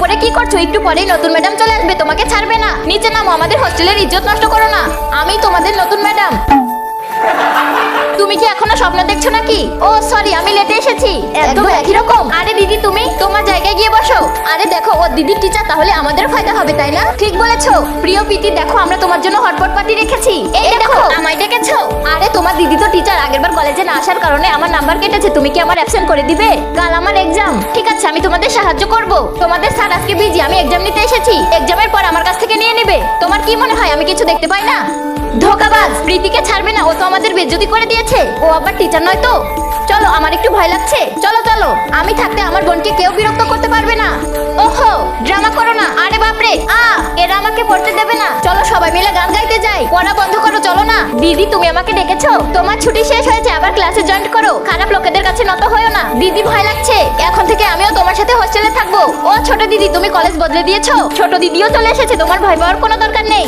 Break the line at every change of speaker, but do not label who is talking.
উপরে কি করছো? একটু পরেই নতুন ম্যাডাম চলে আসবে, তোমাকে ছাড়বে না। নিচে নামো, আমাদের হোস্টেলের ইজ্জত নষ্ট করো না। আমি তোমাদের নতুন ম্যাডাম। তুমি কি এখনো স্বপ্ন দেখছো নাকি? ও সরি, আমি লেটে এসেছি। একদম একই রকম। আরে দিদি, তুমি তোমার জায়গায় গিয়ে বসো। আরে দেখো, ও দিদির টিচার, তাহলে আমাদের ফায়দা হবে, তাই না? ঠিক বলেছো। প্রিয় প্রীতি, দেখো আমরা তোমার জন্য হটপট পার্টি রেখেছি। এই দেখো, আমায় ডেকেছো। আরে তোমার দিদি তো টিচার, আগেরবার কলেজে না আসার কারণে আমার নাম্বার কেটেছে। তুমি কি আমার অ্যাবসেন্ট করে দিবে? কাল আমার এক্সাম। ঠিক আছে, আমি তোমাদের সাহায্য করব। তোমাদের স্যার আজকে বিজি, আমি এক্সাম নিতে এসেছি। এক্সামের পর আমার কাছ থেকে নিয়ে নেবে। তোমার কি মনে হয় আমি কিছু দেখতে পাই না? ধোকাবাজ, প্রীতিকে ছাড়বে না, ও তো আমাদের বেজ্জতি করে দিয়েছে। ও আবার টিচার নয় তো। চলো, আমার একটু ভয় লাগছে। চলো চলো, আমি থাকতে আমার বোনকে কেউ বিরক্ত করতে পারবে না। ওহো, ড্রামা করো না। আরে বাপরে, এরা আমাকে পড়তে দেবে না। চলো সবাই মিলে গান গাইতে যাই। পড়া বন্ধ করো, চলো না। দিদি, তুমি আমাকে ডেকেছো? তোমার ছুটি শেষ হয়েছে, আবার ক্লাসে জয়েন করো। খারাপ লোকেদের কাছে নত হয়ো না। দিদি, ভয় লাগছে। এখন থেকে আমিও তোমার সাথে হোস্টেলে থাকবো। ও ছোট দিদি, তুমি কলেজ বদলে দিয়েছো? ছোট দিদিও চলে এসেছে, তোমার ভয় পাওয়ার কোনো দরকার নেই।